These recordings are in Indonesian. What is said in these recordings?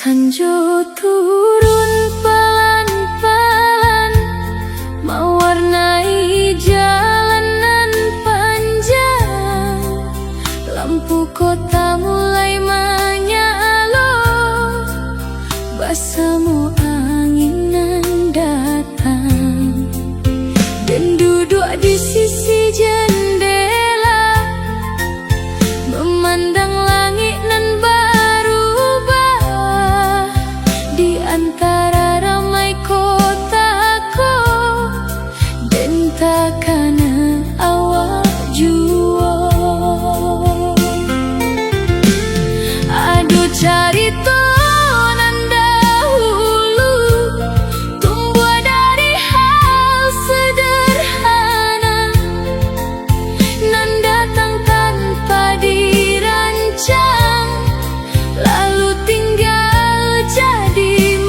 Sanjo turun pelan-pelan, mewarnai jalanan panjang. Lampu kota mulai menyala, basamu anginan datang. Dan duduk di sisi jendela, memandang langit nan antara ramai kotaku, dan takkan awak jua. Aduh carita nan dahulu, tumbuh dari hal sederhana, nan datang tanpa dirancang, lalu tinggal jadi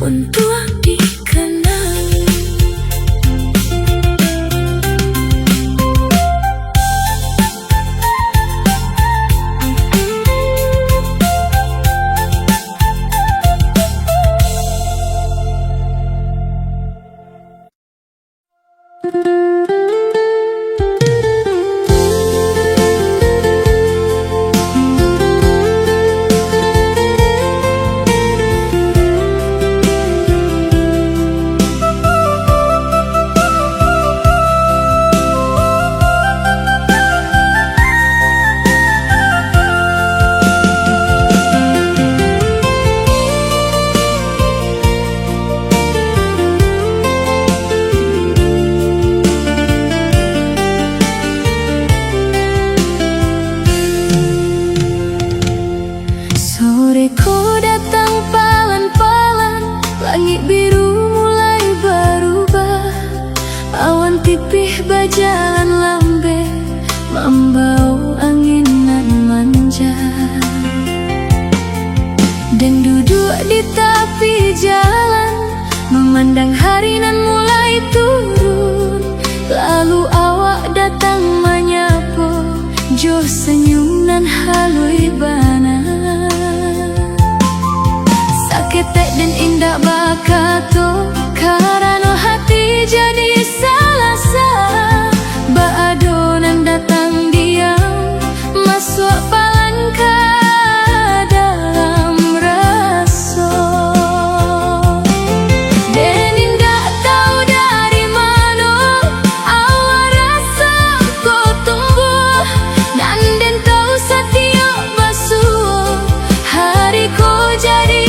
untuk dikenang. Soreku datang pelan-pelan, langit biru mulai berubah. Awan tipih berjalan lambe, membau angin nan manja. Dan duduk di tepi jalan, memandang hari nan mulai turun. Lalu awak datang menyapa, jo senyum nan halui bana. Ketek dan indah bakato, karena hati jadi salasa. Baadonan datang diam, masuk palan ke dalam rasa. Dan indah tahu dari mana awal rasa kau tumbuh. Dan tahu setiap basuh hariku jadi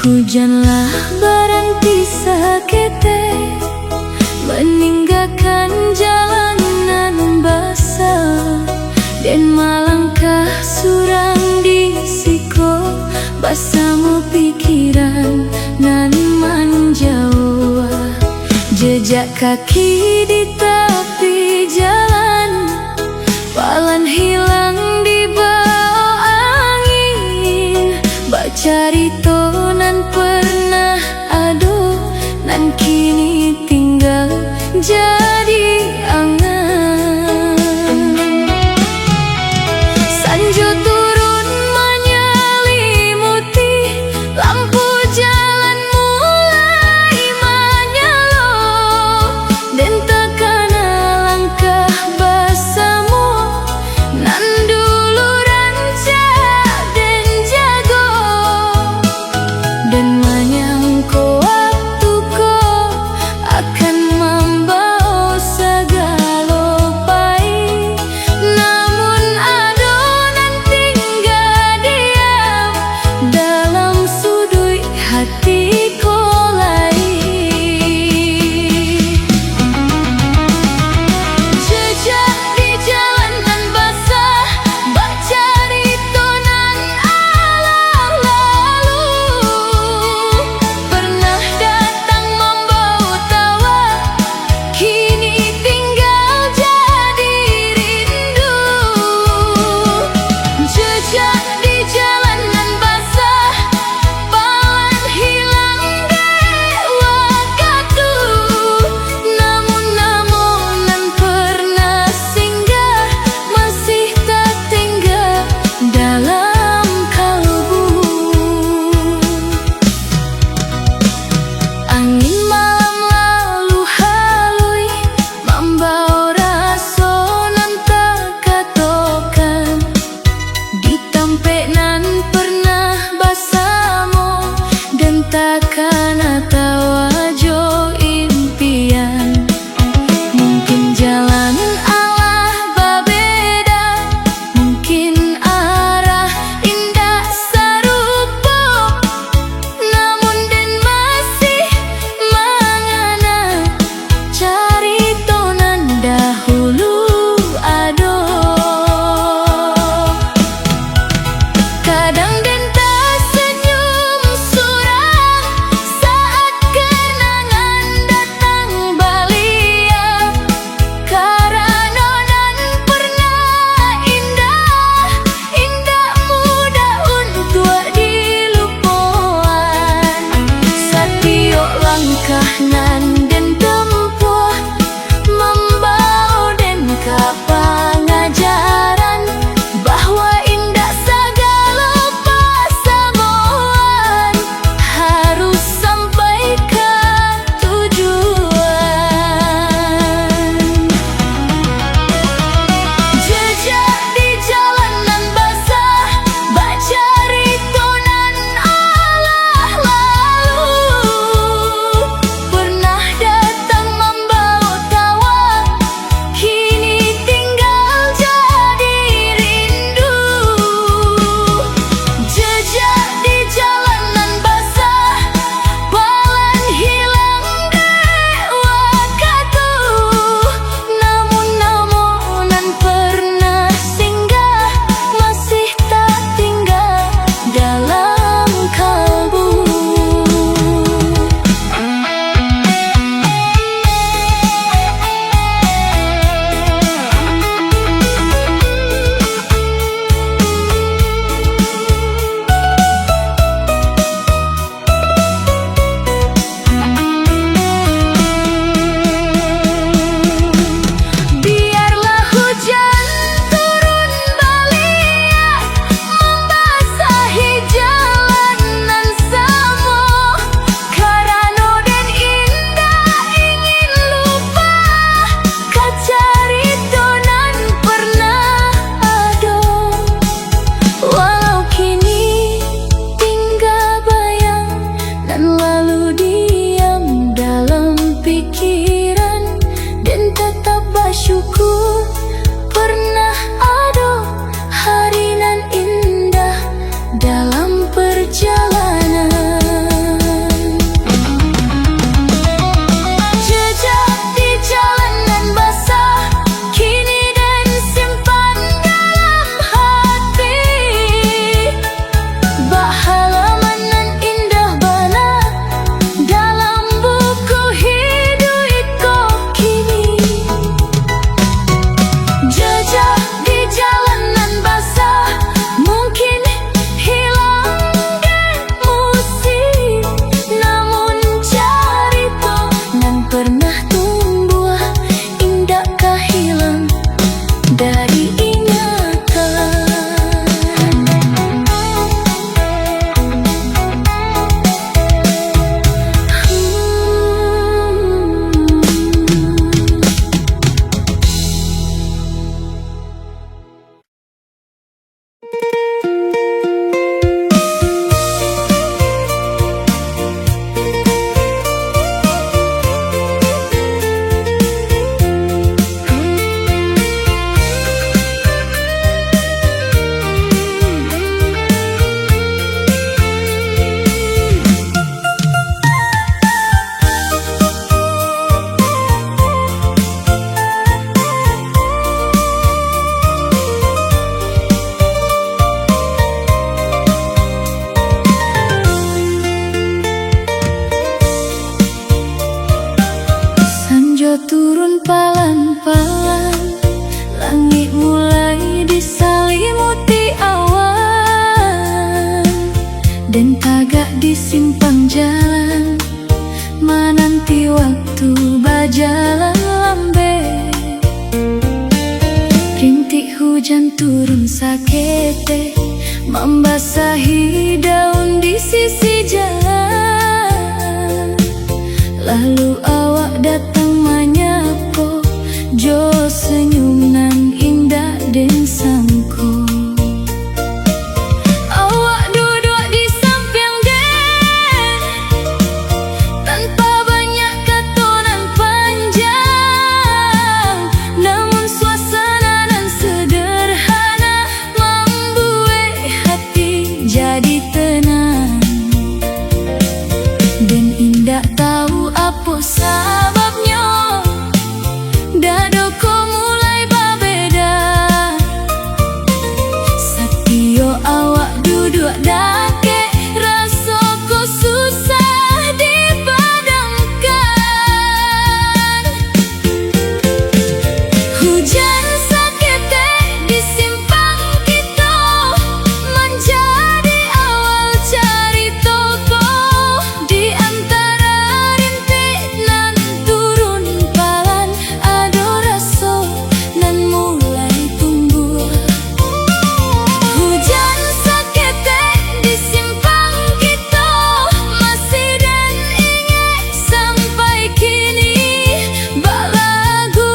Hujanlah berhenti sakete, meninggalkan jalanan basah, dan malangkah surang di siko, basamu pikiran nan manjauh. Jejak kaki di tepi jalan, palan hilang di bawah angin. Bacarito nan pernah aduh, nan kini tinggal jadi angan. Sanjo turun menyelimuti, lampu jalan mulai menyala, dan tekana langkah basamu nan dulu rancak dan jago, dan menyangka waktuku akan membawa Tegak di simpang jalan, menanti waktu berjalan lambe. Rintik hujan turun sakete, membasahi daun di sisi jalan. Lalu awak datang menyapa, jo senyum nan indah den sangko. Awak duduk di samping den, tanpa banyak katonan panjang. Namun suasana nan sederhana membuat hati jadi tenang. Dan indah tahu apa sebabnya, dadoko mulai berbeda. Satio awak duduk dake, rasaku susah dipadamkan. Hujan sakete di simpang kita, menjadi awal caritoko. Di antara rintik nan turun palan, ada rasa nan mulai tumbuh. Hujan sakete di simpang kita, masih dan ingat sampai kini. Bak lagu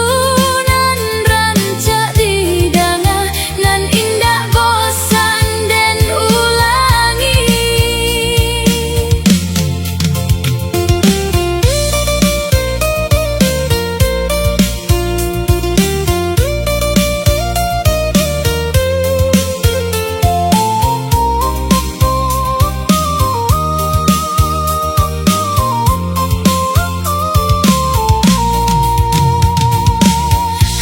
nan rancak didanga, nan indah bosan dan ulangi.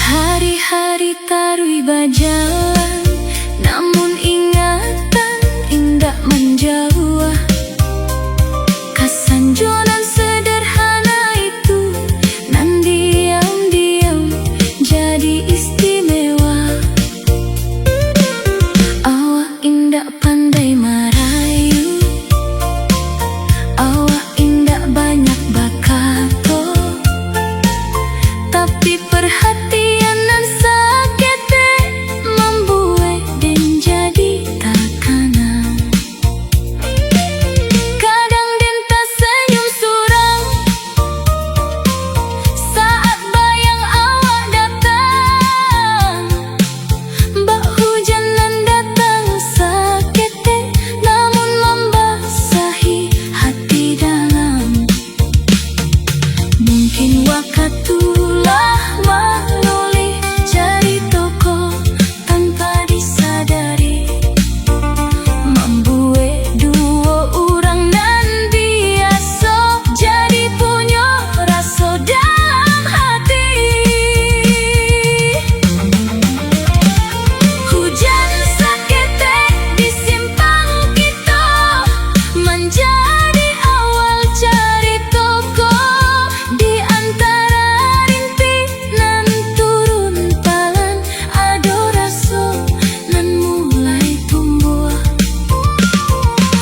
Hari-hari tarui berjalan, namun ingatan indah menjauh. Kesanjonan sederhana itu nan diam-diam jadi istimewa. Awak indah pandai merayu, awak indah banyak bakato, tapi perhatian nan sakete membuat den jadi tekanan. Kadang den tak senyum surang saat bayang awak datang. Bak hujan nan datang sakete, namun membasahi hati dalam. Mungkin wakatulah menoleh caritoko tanpa disadari, membuat dua orang nan biasa jadi punya rasa dalam hati. Hujan sakete di simpang kita, menjadi awal caritoko. Di antara rintik nan turun palan, ada rasa nan mulai tumbuh.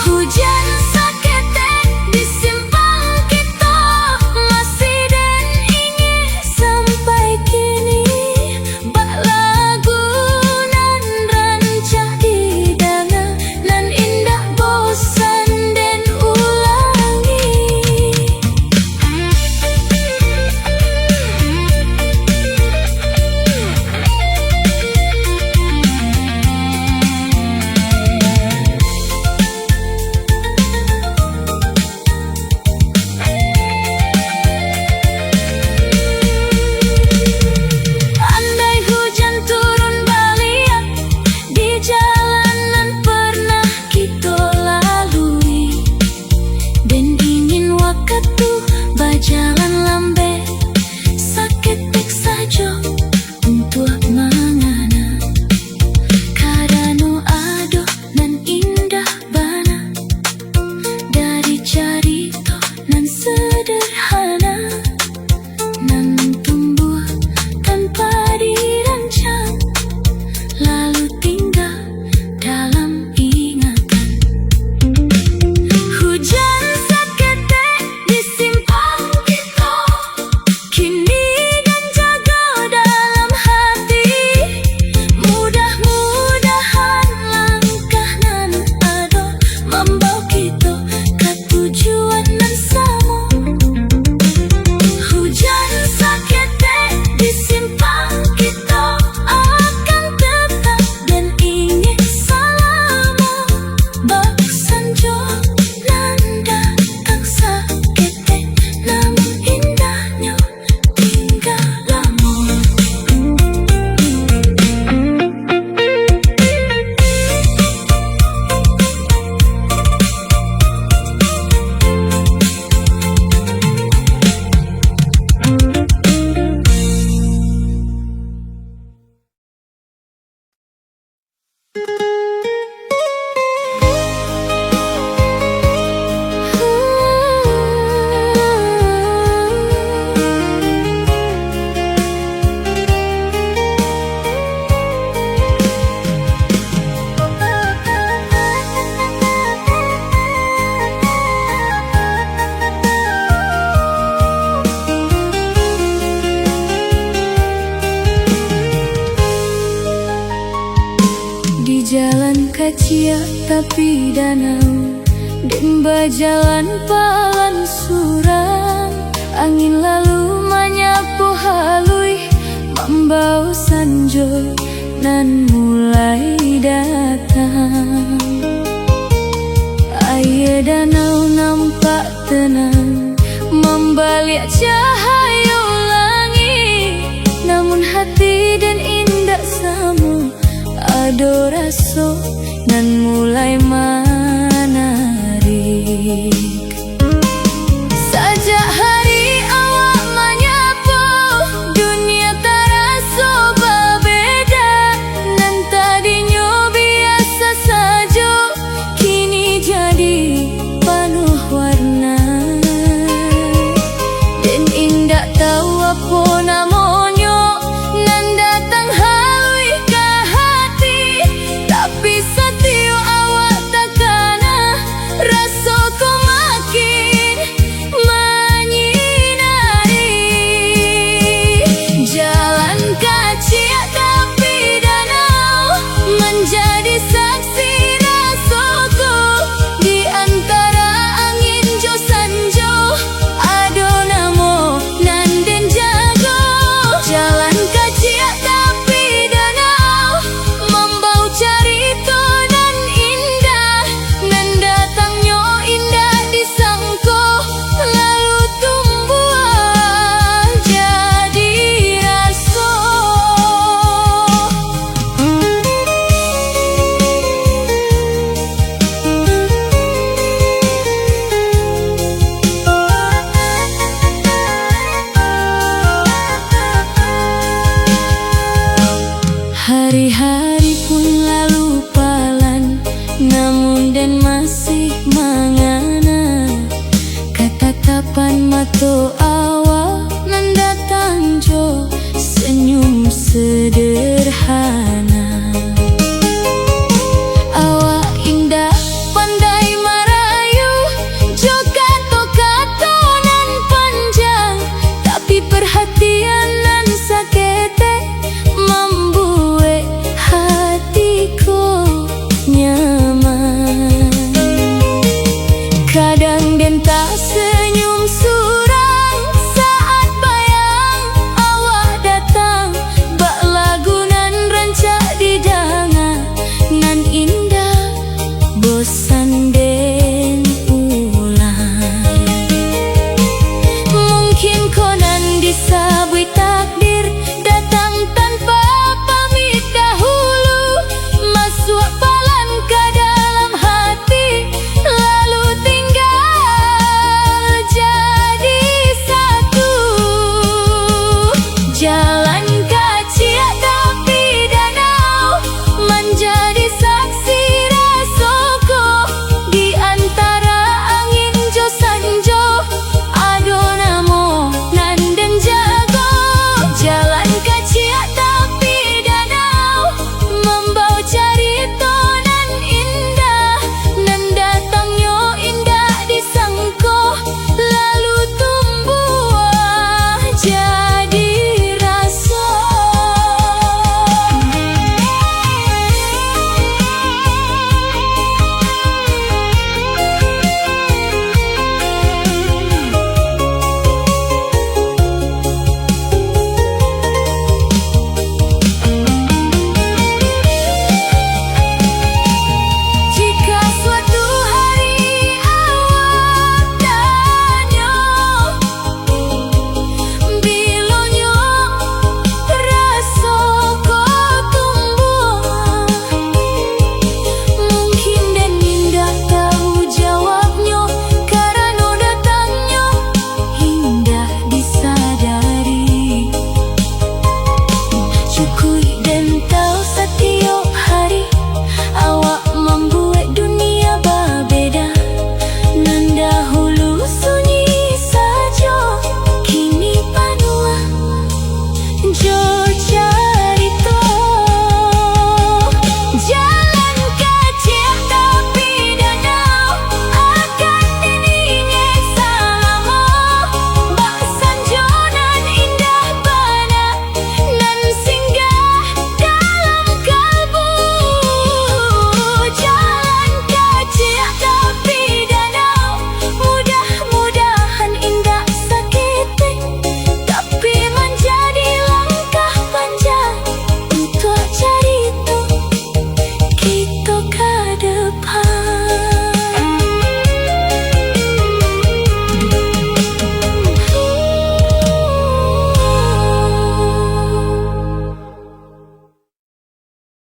Hujan sakete di simpang kita, masih dan ingat sampai kini. Bak lagu nan rancak didanga, nan indah bosan dan ulangi. tapi danau dan berjalan palan suram. Angin lalu menyapu halui, membawa sanjo nan mulai datang. Air danau nampak tenang, membalik cahaya langit. Namun hati dan indah sama, ada rasa nan mulai menari.